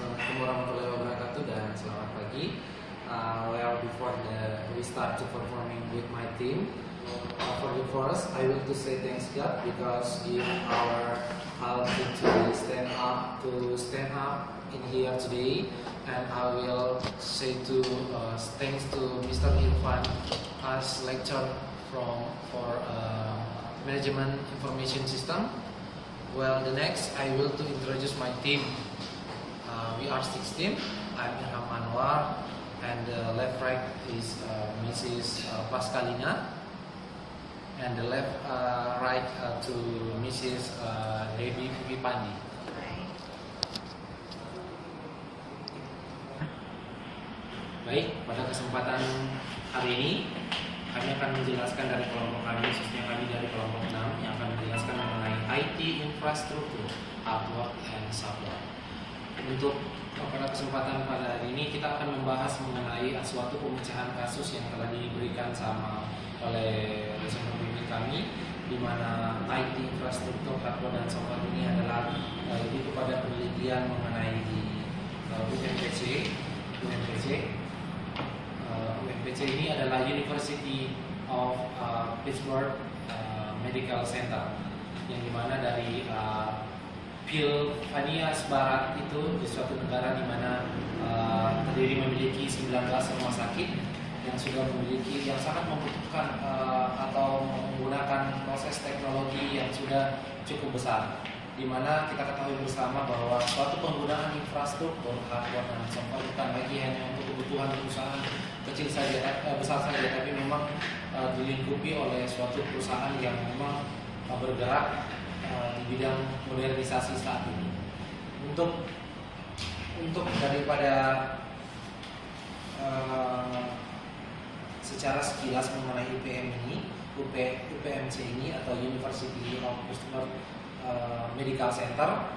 Assalamualaikum warahmatullahi wabarakatuh dan selamat pagi. Before we start to performing with my team, for the first, I want to say thanks God because give our help to stand up in here today, and I will say to thanks to Mr. Irfan as lecture for management information system. Well, the next I will to introduce my team. We are 16. I'm Ilham Anwar, and the left right is Mrs. Pascalina, and the left right to Mrs. Debbie Vivipandi. Baik, pada kesempatan hari ini kami akan menjelaskan dari kelompok kami, khususnya kami dari kelompok 6 yang akan menjelaskan mengenai IT infrastruktur, hardware and software. Untuk pada kesempatan pada hari ini kita akan membahas mengenai suatu pemecahan kasus yang telah diberikan oleh dosen pembimbing kami, di mana IT infrastruktur, hardware dan software ini adalah lebih kepada penelitian mengenai di UMPC. UMPC ini adalah University of Pittsburgh Medical Center, yang dimana dari Pennsylvania Barat itu di suatu negara di mana memiliki 19 rumah sakit yang sudah yang sangat membutuhkan atau menggunakan proses teknologi yang sudah cukup besar, di mana kita ketahui bersama bahwa suatu penggunaan infrastruktur hardware dan software bukan lagi hanya untuk kebutuhan perusahaan kecil saja, besar saja, tapi memang dilingkupi oleh suatu perusahaan yang memang bergerak di bidang modernisasi saat ini. Untuk daripada secara sekilas mengenai UPMC ini atau University of Pittsburgh Medical Center,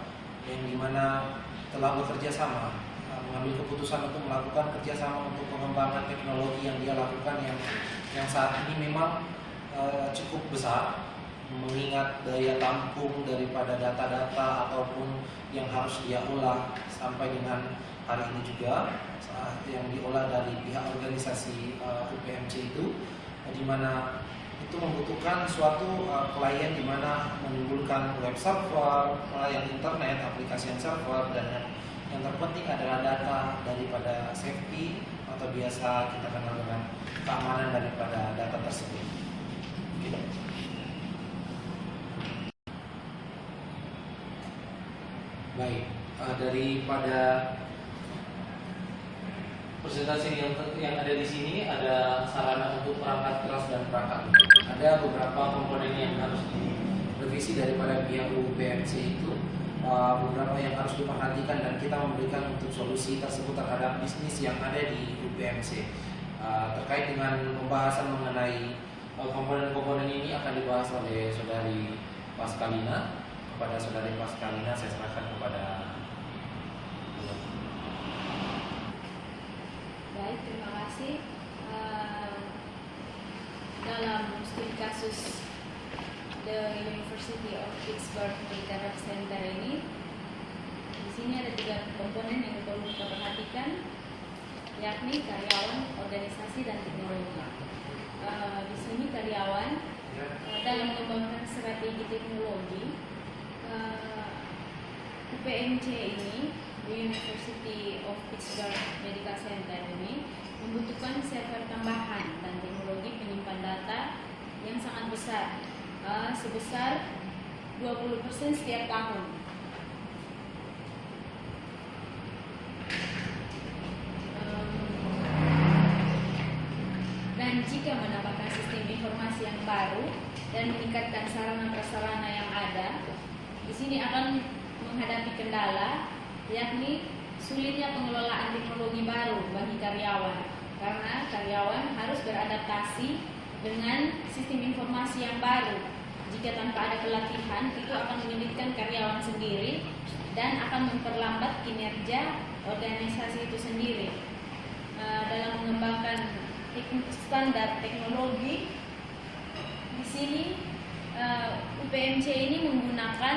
yang dimana telah bekerja sama mengambil keputusan untuk melakukan kerjasama untuk pengembangan teknologi yang dia lakukan yang saat ini memang cukup besar, mengingat daya tampung daripada data-data ataupun yang harus dia olah sampai dengan hari ini juga yang diolah dari pihak organisasi UPMC itu, di mana itu membutuhkan suatu klien di mana menimbulkan web server, klien internet, aplikasi server, dan yang terpenting adalah data daripada safety atau biasa kita kenal dengan keamanan daripada data tersebut. Baik, daripada presentasi yang ada di sini ada sarana untuk perangkat keras dan perangkat. Ada beberapa komponen yang harus direvisi daripada pihak UPMC itu, beberapa yang harus diperhatikan dan kita memberikan untuk solusi tersebut terhadap bisnis yang ada di UPMC. Terkait dengan pembahasan mengenai komponen-komponen ini akan dibahas oleh Saudari Pascalina. Kepada Saudari Pascalina saya serahkan kepada. Baik, terima kasih. Dalam studi kasus The University of Pittsburgh Medical Center ini, di sini ada 3 komponen yang perlu kita perhatikan, yakni karyawan, organisasi, dan teknologi. Di sini karyawan dalam mengembangkan strategi teknologi, UPMC ini, University of Pittsburgh Medical Center ini membutuhkan server tambahan dan teknologi penyimpan data yang sangat besar, sebesar 20% setiap tahun. Dan jika menambahkan sistem informasi yang baru dan meningkatkan sarana prasarana yang ada, di sini akan menghadapi kendala, yakni sulitnya pengelolaan teknologi baru bagi karyawan, karena karyawan harus beradaptasi dengan sistem informasi yang baru. Jika tanpa ada pelatihan, itu akan menyulitkan karyawan sendiri dan akan memperlambat kinerja organisasi itu sendiri. Dalam mengembangkan standar teknologi, di sini UPMC ini menggunakan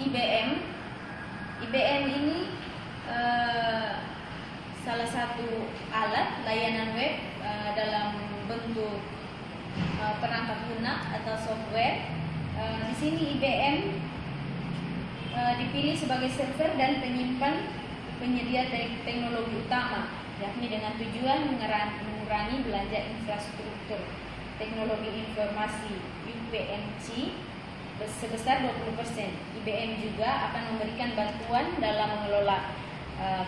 IBM IBM ini salah satu alat layanan web dalam bentuk perangkat lunak atau software. Di sini IBM dipilih sebagai server dan penyimpan penyedia teknologi utama, yakni dengan tujuan mengurangi belanja infrastruktur teknologi informasi UPMC sebesar 20%. IBM juga akan memberikan bantuan dalam mengelola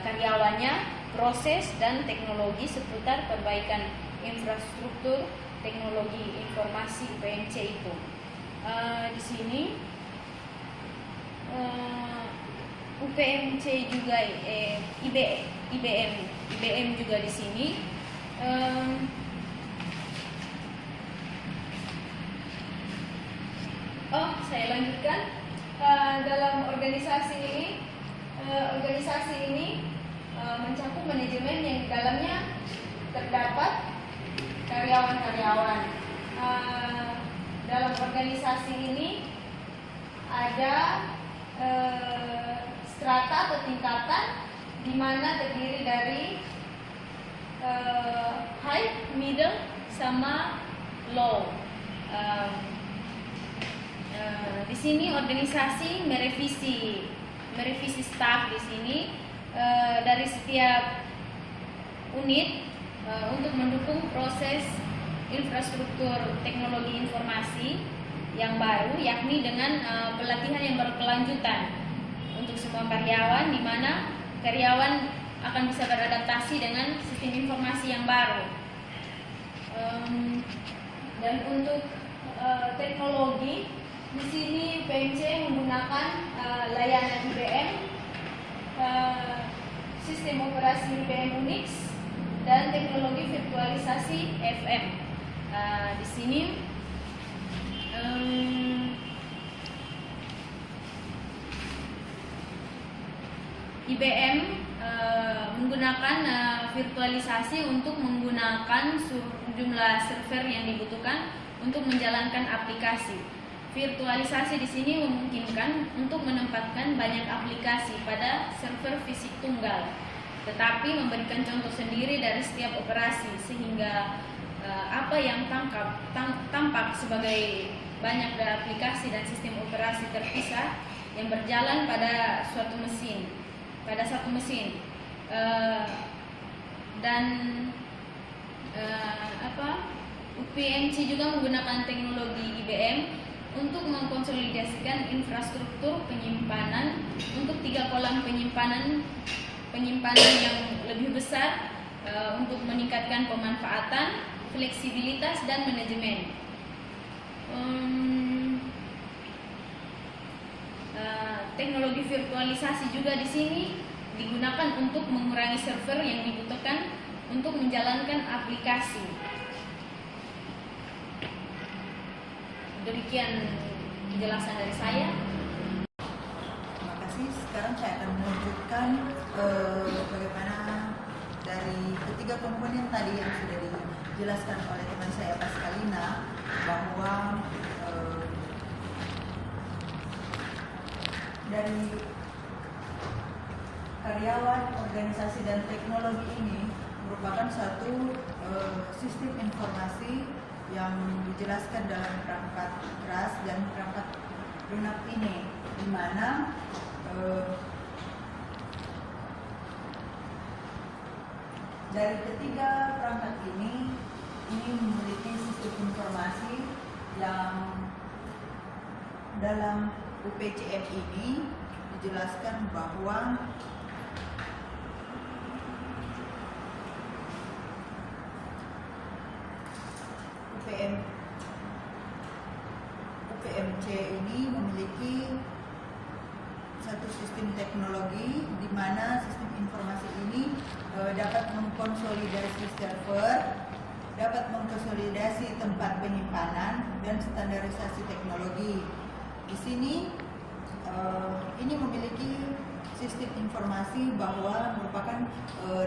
karyawannya, proses dan teknologi seputar perbaikan infrastruktur teknologi informasi UPMC itu. Di sini UPMC juga IBM juga di sini. Saya lanjutkan. Dalam organisasi ini mencakup manajemen yang di dalamnya terdapat karyawan-karyawan. Dalam organisasi ini ada strata atau tingkatan di mana terdiri dari high, middle, sama low. Di sini organisasi merevisi staff di sini dari setiap unit untuk mendukung proses infrastruktur teknologi informasi yang baru, yakni dengan pelatihan yang berkelanjutan untuk semua karyawan, di mana karyawan akan bisa beradaptasi dengan sistem informasi yang baru. Dan untuk teknologi, di sini PMC menggunakan layanan IBM, sistem operasi IBM Unix, dan teknologi virtualisasi FM. Di sini IBM menggunakan virtualisasi untuk menggunakan jumlah server yang dibutuhkan untuk menjalankan aplikasi. Virtualisasi di sini memungkinkan untuk menempatkan banyak aplikasi pada server fisik tunggal, tetapi memberikan contoh sendiri dari setiap operasi, sehingga apa yang tampak sebagai banyak dari aplikasi dan sistem operasi terpisah yang berjalan pada satu mesin. UPMC juga menggunakan teknologi IBM untuk mengkonsolidasikan infrastruktur penyimpanan untuk 3 kolam penyimpanan yang lebih besar untuk meningkatkan pemanfaatan, fleksibilitas dan manajemen. Teknologi virtualisasi juga di sini digunakan untuk mengurangi server yang dibutuhkan untuk menjalankan aplikasi. Demikian penjelasan dari saya. Terima kasih. Sekarang saya akan menunjukkan bagaimana dari ketiga komponen tadi yang sudah dijelaskan oleh teman saya Pascalina, bahwa dari karyawan, organisasi dan teknologi ini merupakan satu sistem informasi yang dijelaskan dalam perangkat keras dan perangkat lunak ini, di mana dari ketiga perangkat ini memiliki sistem informasi yang dalam UPCM ini dijelaskan bahwa UPMC ini memiliki satu sistem teknologi di mana sistem informasi ini dapat mengkonsolidasi server, dapat mengkonsolidasi tempat penyimpanan dan standarisasi teknologi. Di sini ini memiliki sistem informasi bahwa merupakan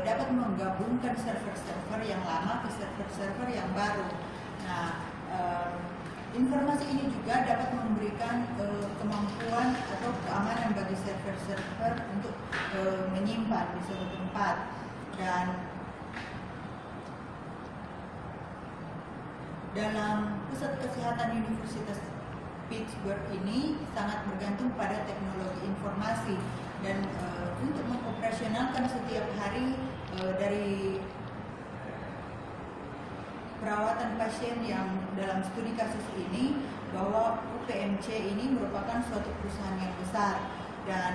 dapat menggabungkan server-server yang lama ke server-server yang baru. Nah, Informasi ini juga dapat memberikan kemampuan atau keamanan bagi server-server untuk menyimpan di suatu tempat. Dan dalam pusat kesehatan Universitas Pittsburgh ini sangat bergantung pada teknologi informasi, dan untuk mengoperasionalkan setiap hari dari perawatan pasien yang dalam studi kasus ini, bahwa UPMC ini merupakan suatu perusahaan yang besar, dan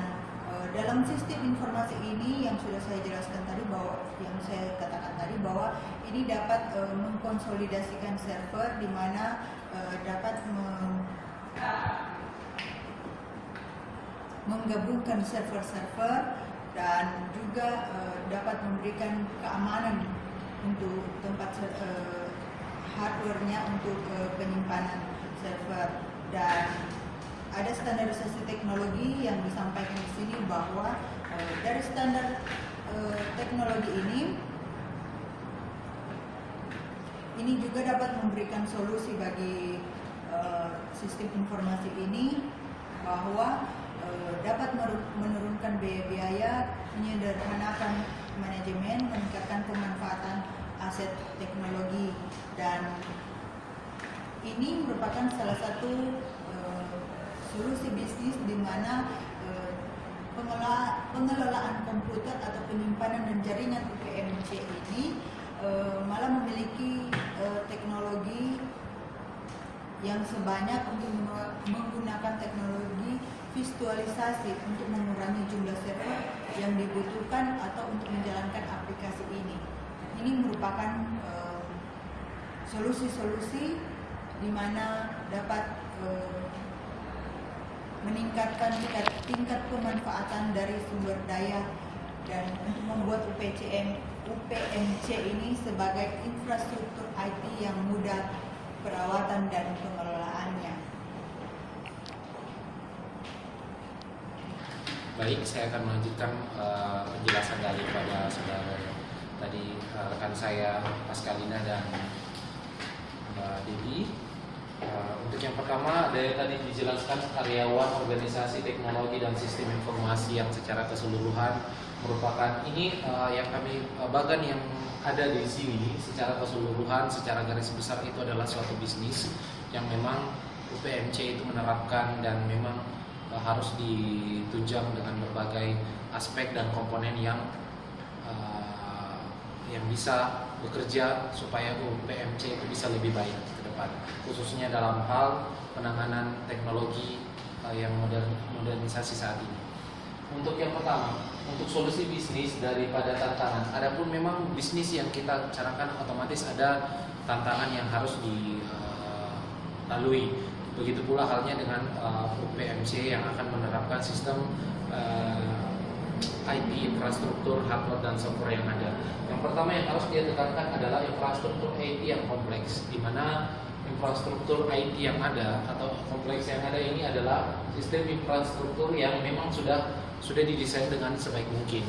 dalam sistem informasi ini yang sudah saya jelaskan tadi, bahwa yang saya katakan tadi, bahwa ini dapat mengkonsolidasikan server di mana dapat menggabungkan server-server, dan juga dapat memberikan keamanan untuk tempat hardware-nya untuk penyimpanan server. Dan ada standarisasi teknologi yang disampaikan di sini, bahwa dari standar teknologi ini juga dapat memberikan solusi bagi sistem informasi ini, bahwa dapat menurunkan biaya, menyederhanakan manajemen, meningkatkan pemanfaatan aset teknologi, dan ini merupakan salah satu solusi bisnis di mana pengelolaan komputer atau penyimpanan dan jaringan UPMC ini malah memiliki teknologi yang sebanyak untuk menggunakan teknologi visualisasi untuk mengurangi jumlah server yang dibutuhkan atau untuk menjalankan aplikasi ini. Ini merupakan solusi-solusi di mana dapat meningkatkan tingkat pemanfaatan dari sumber daya, dan untuk membuat UPMC ini sebagai infrastruktur IT yang mudah perawatan dan pengelolaannya. Baik, saya akan melanjutkan penjelasan daripada saudara tadi, rekan saya Pascalina dan Mbak Devi. Untuk yang pertama, ada yang tadi dijelaskan karyawan organisasi teknologi dan sistem informasi yang secara keseluruhan merupakan ini yang kami bagian yang ada di sini secara keseluruhan, secara garis besar itu adalah suatu bisnis yang memang UPMC itu menerapkan dan memang harus ditunjang dengan berbagai aspek dan komponen yang bisa bekerja supaya UPMC itu bisa lebih baik ke depan, khususnya dalam hal penanganan teknologi yang modernisasi saat ini. Untuk yang pertama, untuk solusi bisnis daripada tantangan, adapun memang bisnis yang kita carakan otomatis ada tantangan yang harus dilalui. Begitu pula halnya dengan UPMC yang akan menerapkan sistem IT, infrastruktur, hardware dan software yang ada. Yang pertama yang harus dia tekankan adalah infrastruktur IT yang kompleks, di mana infrastruktur IT yang ada atau kompleks yang ada ini adalah sistem infrastruktur yang memang sudah didesain dengan sebaik mungkin.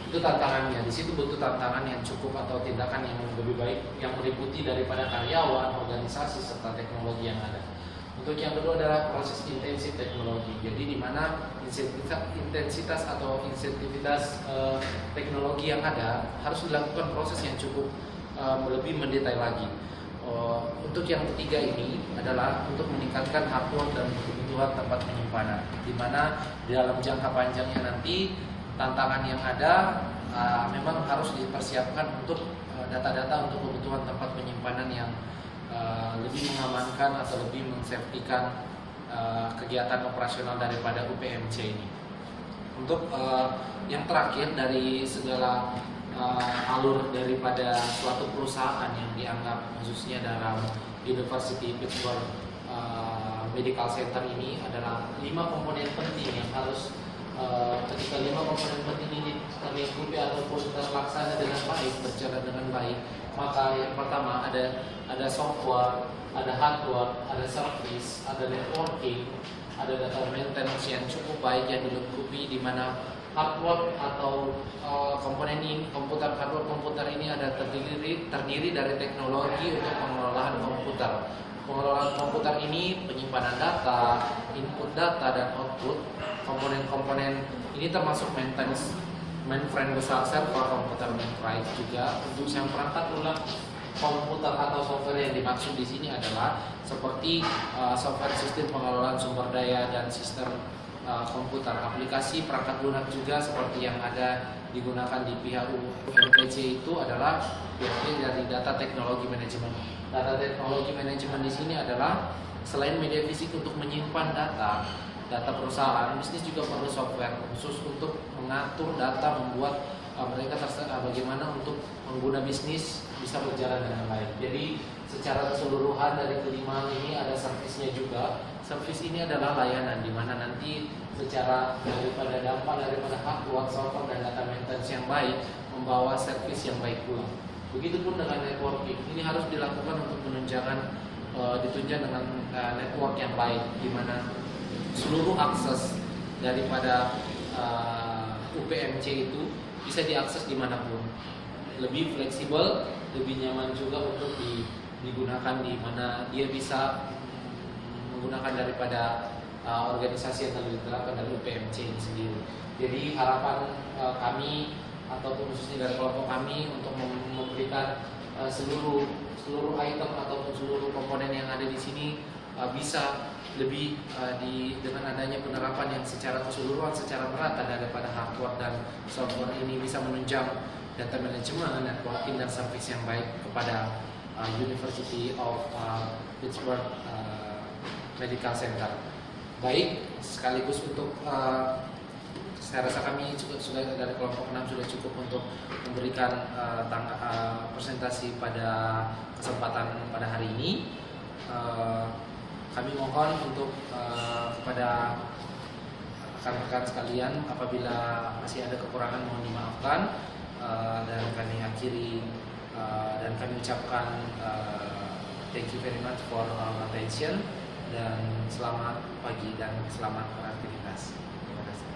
Itu tantangannya. Di situ butuh tantangan yang cukup atau tindakan yang lebih baik yang meliputi daripada karyawan, organisasi serta teknologi yang ada. Untuk yang kedua adalah proses intensif teknologi. Jadi di mana intensitas atau insentivitas teknologi yang ada harus dilakukan proses yang cukup lebih mendetail lagi. Untuk yang ketiga ini adalah untuk meningkatkan hardware dan kebutuhan tempat penyimpanan. Di mana di dalam jangka panjangnya nanti tantangan yang ada memang harus dipersiapkan untuk data-data untuk kebutuhan tempat penyimpanan yang lebih mengamankan atau lebih mensafetykan kegiatan operasional daripada UPMC ini. Untuk yang terakhir dari segala alur daripada suatu perusahaan yang dianggap khususnya dalam University Pittsburgh Medical Center ini adalah 5 komponen penting yang harus ketika 5 komponen penting ini terikuti ataupun terlaksana dengan baik, berjalan dengan baik, maka yang pertama ada software, ada hardware, ada service, ada networking, ada data maintenance yang cukup baik yang dilengkapi, di mana hardware atau komponen ini, hardware komputer ini ada terdiri dari teknologi untuk pengelolaan komputer. pengelolaan komputer ini penyimpanan data, input data dan output. Komponen-komponen ini termasuk mainframe besar, server, komputer mainframe juga. Untuk yang perangkat lunak komputer atau software yang dimaksud di sini adalah seperti software sistem pengelolaan sumber daya dan sistem komputer, aplikasi perangkat lunak juga seperti yang ada digunakan di pihak UMPC itu adalah dari data teknologi manajemen. Data teknologi manajemen di sini adalah selain media fisik untuk menyimpan data perusahaan, bisnis juga perlu software khusus untuk mengatur data, membuat mereka bagaimana untuk pengguna bisnis bisa berjalan dengan baik. Jadi secara keseluruhan dari kelima ini ada servisnya juga. Servis ini adalah layanan di mana nanti secara daripada dampak daripada hardware, software dan data maintenance yang baik membawa servis yang baik pula. Begitupun dengan networking, ini harus dilakukan untuk ditunjang dengan network yang baik, di mana seluruh akses daripada UPMC itu bisa diakses dimanapun, lebih fleksibel, lebih nyaman juga untuk digunakan, di mana dia bisa menggunakan daripada organisasi yang telah diterapkan dari UPMC ini sendiri. Jadi harapan kami ataupun khususnya dari kelompok kami untuk memberikan seluruh item ataupun seluruh komponen yang ada di sini bisa lebih dengan adanya penerapan yang secara keseluruhan, secara merata daripada hardware dan software ini bisa menunjang data manajemen, networking dan service yang baik kepada University of Pittsburgh Medical Center. Baik, sekaligus untuk saya rasa kami sudah dari kelompok 6 sudah cukup untuk memberikan presentasi pada kesempatan pada hari ini. Kami mohon untuk kepada rekan-rekan sekalian, apabila masih ada kekurangan mohon dimaafkan, dan kami akhiri dan kami ucapkan thank you very much for attention, dan selamat pagi dan selamat beraktivitas. Terima kasih.